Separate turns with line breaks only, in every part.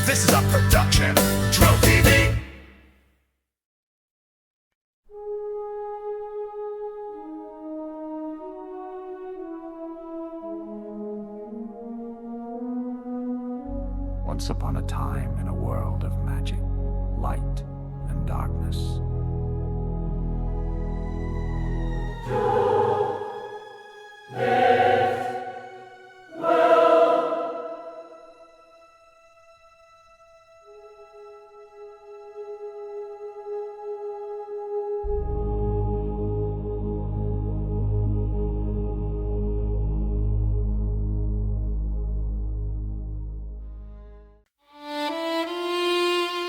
This is a production. Drill TV.
Once upon a time in a world of magic, light, and darkness.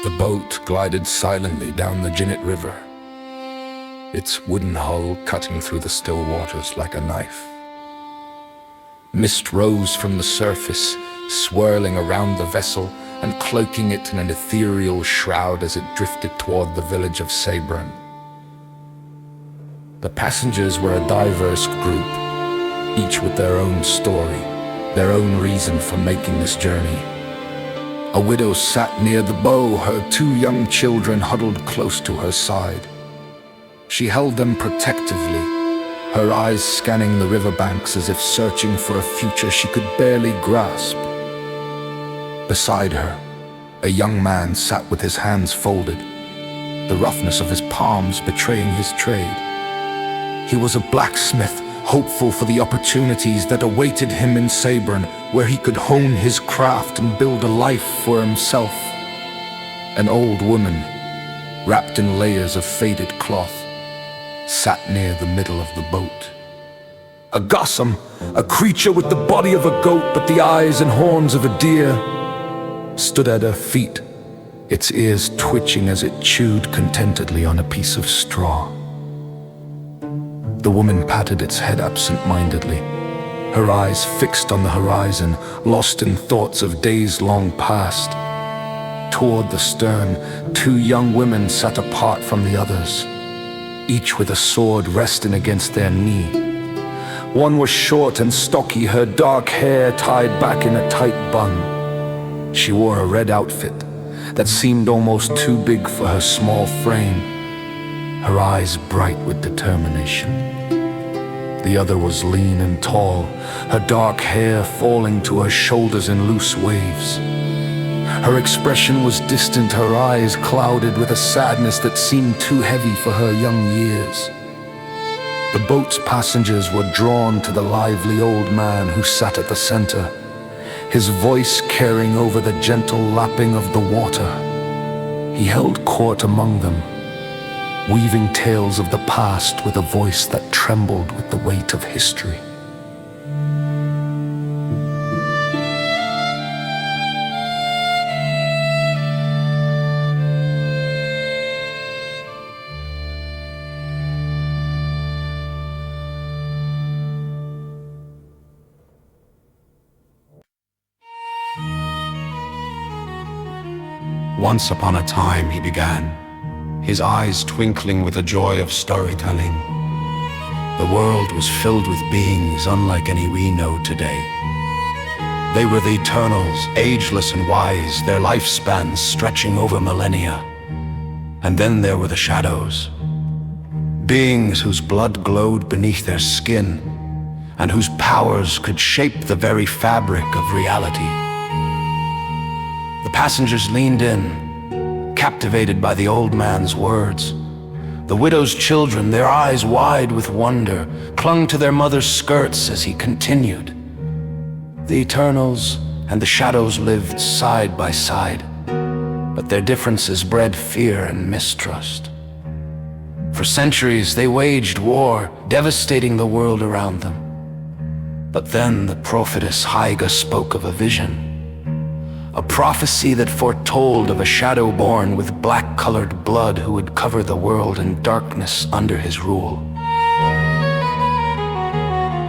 The boat glided silently down the Jinnet River, its wooden hull cutting through the still waters like a knife. Mist rose from the surface, swirling around the vessel and cloaking it in an ethereal shroud as it drifted toward the village of Sabron. The passengers were a diverse group, each with their own story, their own reason for making this journey. A widow sat near the bow, her 2 young children huddled close to her side. She held them protectively, her eyes scanning the riverbanks as if searching for a future she could barely grasp. Beside her, a young man sat with his hands folded, the roughness of his palms betraying his trade. He was a blacksmith, hopeful for the opportunities that awaited him in Sabron, where he could hone his craft and build a life for himself. An old woman, wrapped in layers of faded cloth, sat near the middle of the boat. A gossamer, a creature with the body of a goat but the eyes and horns of a deer, stood at her feet, its ears twitching as it chewed contentedly on a piece of straw. The woman patted its head absent-mindedly, her eyes fixed on the horizon, lost in thoughts of days long past. Toward the stern, 2 young women sat apart from the others, each with a sword resting against their knee. One was short and stocky, her dark hair tied back in a tight bun. She wore a red outfit that seemed almost too big for her small frame, her eyes bright with determination. The other was lean and tall, her dark hair falling to her shoulders in loose waves. Her expression was distant, her eyes clouded with a sadness that seemed too heavy for her young years. The boat's passengers were drawn to the lively old man who sat at the center, his voice carrying over the gentle lapping of the water. He held court among them, weaving tales of the past with a voice that trembled with the weight of history. Once upon a time, he began, his eyes twinkling with the joy of storytelling. The world was filled with beings unlike any we know today. They were the Eternals, ageless and wise, their lifespans stretching over millennia. And then there were the Shadows, beings whose blood glowed beneath their skin, and whose powers could shape the very fabric of reality. The passengers leaned in, captivated by the old man's words. The widow's children, their eyes wide with wonder, clung to their mother's skirts as he continued. The Eternals and the Shadows lived side by side, but their differences bred fear and mistrust. For centuries they waged war, devastating the world around them. But then the prophetess Chika spoke of a vision, a prophecy that foretold of a shadow born with black-colored blood who would cover the world in darkness under his rule.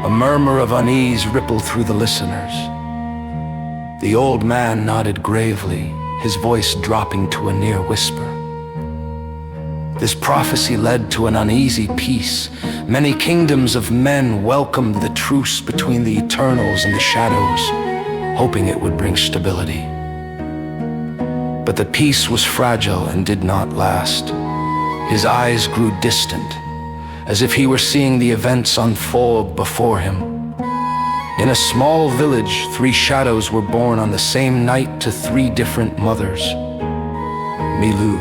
A murmur of unease rippled through the listeners. The old man nodded gravely, his voice dropping to a near whisper. This prophecy led to an uneasy peace. Many kingdoms of men welcomed the truce between the Eternals and the Shadows, hoping it would bring stability. But the peace was fragile and did not last. His eyes grew distant, as if he were seeing the events unfold before him. In a small village, 3 shadows were born on the same night to 3 different mothers. Milu,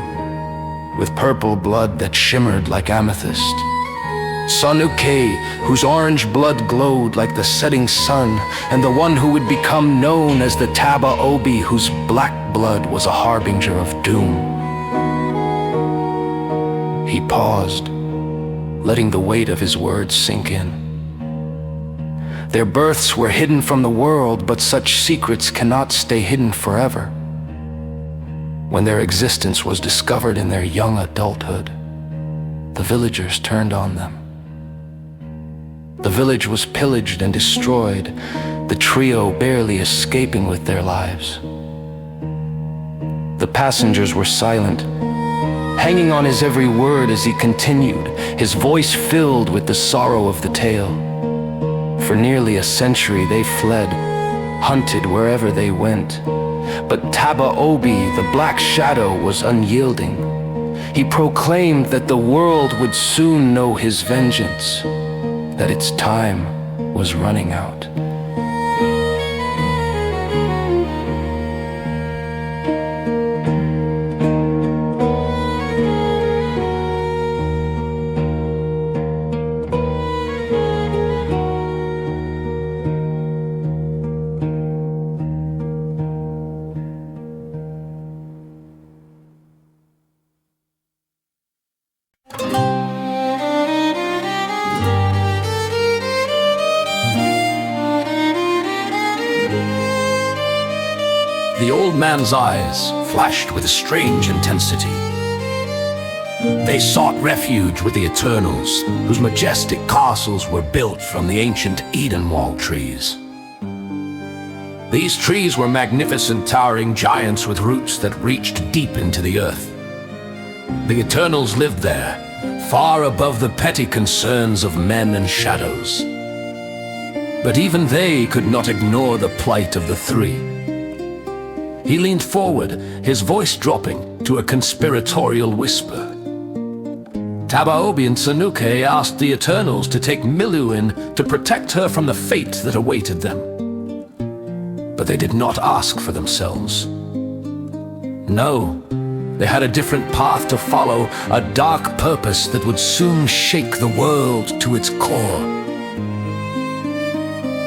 with purple blood that shimmered like amethyst. Sanuke, whose orange blood glowed like the setting sun, and the one who would become known as the Taba Obi, whose black blood was a harbinger of doom. He paused, letting the weight of his words sink in. Their births were hidden from the world, but such secrets cannot stay hidden forever. When their existence was discovered in their young adulthood, the villagers turned on them. The village was pillaged and destroyed, the trio barely escaping with their lives. The passengers were silent, hanging on his every word as he continued, his voice filled with the sorrow of the tale. For nearly a century they fled, hunted wherever they went. But Taba Obi, the Black Shadow, was unyielding. He proclaimed that the world would soon know his vengeance, that its time was running out.
The old man's eyes flashed with a strange intensity. They sought refuge with the Eternals, whose majestic castles were built from the ancient Edenwald trees. These trees were magnificent towering giants with roots that reached deep into the earth. The Eternals lived there, far above the petty concerns of men and shadows. But even they could not ignore the plight of the 3. He leaned forward, his voice dropping to a conspiratorial whisper. Tabaobi and Sanuke asked the Eternals to take Milu in to protect her from the fate that awaited them. But they did not ask for themselves. No, they had a different path to follow, a dark purpose that would soon shake the world to its core.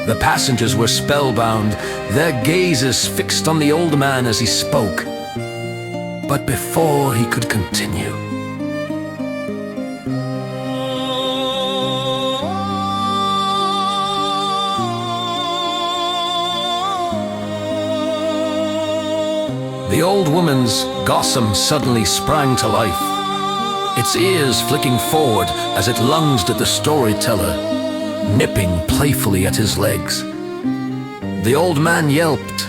The passengers were spellbound, their gazes fixed on the old man as he spoke. But before he could continue, the old woman's gossamer suddenly sprang to life, its ears flicking forward as it lunged at the storyteller, nipping playfully at his legs. The old man yelped,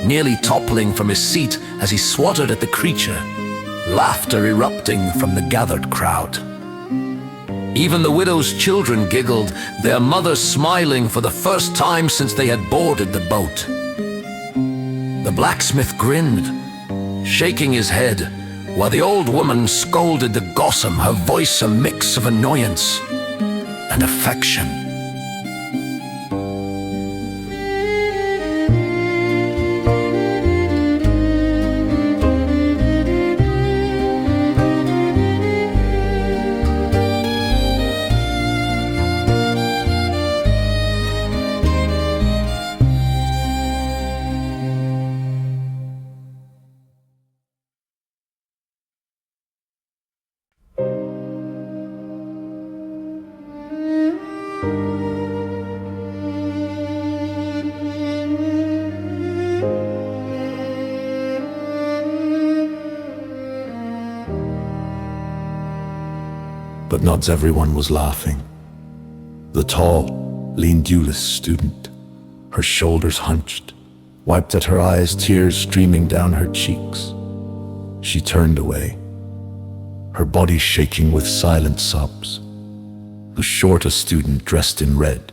nearly toppling from his seat as he swatted at the creature, laughter erupting from the gathered crowd. Even the widow's children giggled, their mother smiling for the first time since they had boarded the boat. The blacksmith grinned, shaking his head, while the old woman scolded the gossamer, her voice a mix of annoyance and affection.
But not everyone was laughing. The tall, lean duelist student, her shoulders hunched, wiped at her eyes, tears streaming down her cheeks. She turned away, her body shaking with silent sobs. The shorter student, dressed in red,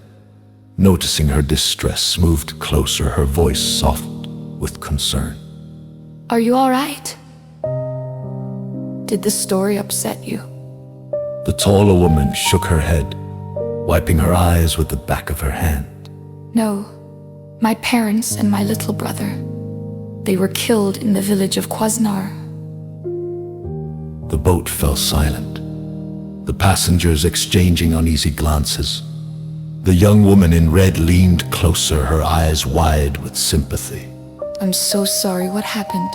noticing her distress, moved closer, her voice soft with concern.
Are you all right? Did the story upset you?
The taller woman shook her head, wiping her eyes with the back of her hand.
No. My parents and my little brother. They were killed in the village of Kwasnar.
The boat fell silent, the passengers exchanging uneasy glances. The young woman in red leaned closer, her eyes wide with sympathy.
I'm so sorry. What happened?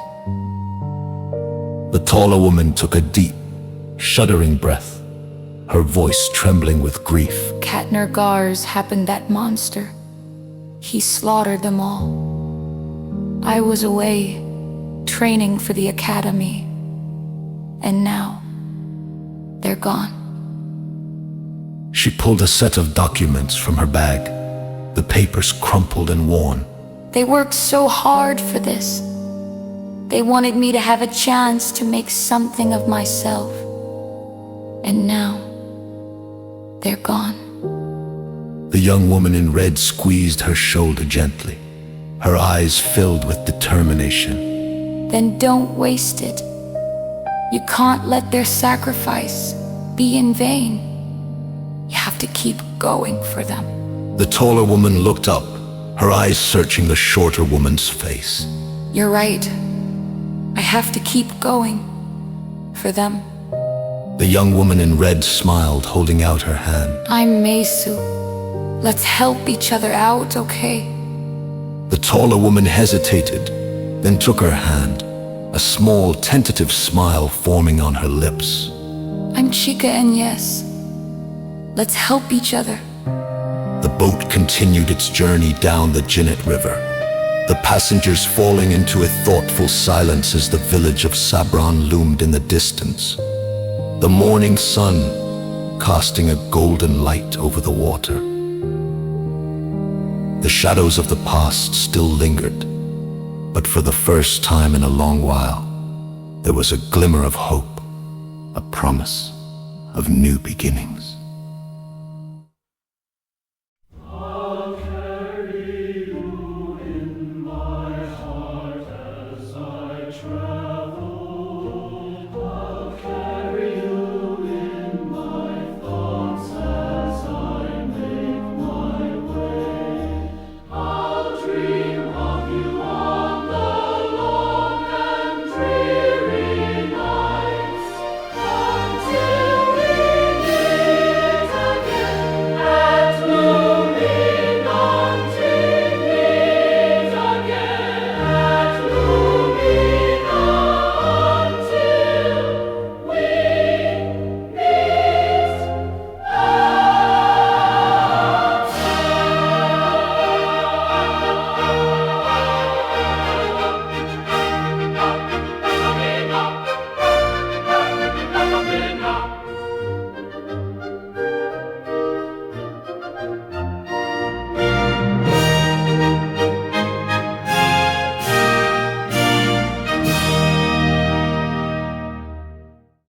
The taller woman took a deep, shuddering breath, her voice trembling with grief.
Katner Gars happened, that monster. He slaughtered them all. I was away, training for the academy. And now, they're gone.
She pulled a set of documents from her bag, the papers crumpled and worn.
They worked so hard for this. They wanted me to have a chance to make something of myself. And now, they're gone.
The young woman in red squeezed her shoulder gently, her eyes filled with determination.
Then don't waste it. You can't let their sacrifice be in vain. You have to keep going for them.
The taller woman looked up, her eyes searching the shorter woman's face.
You're right. I have to keep going for them.
The young woman in red smiled, holding out her hand.
I'm Meisu. Let's help each other out, okay?
The taller woman hesitated, then took her hand, a small, tentative smile forming on her lips.
I'm Chika, and yes, let's help each other.
The boat continued its journey down the Jinnet River, the passengers falling into a thoughtful silence as the village of Sabron loomed in the distance, the morning sun casting a golden light over the water. The shadows of the past still lingered, but for the first time in a long while, there was a glimmer of hope, a promise of new beginnings.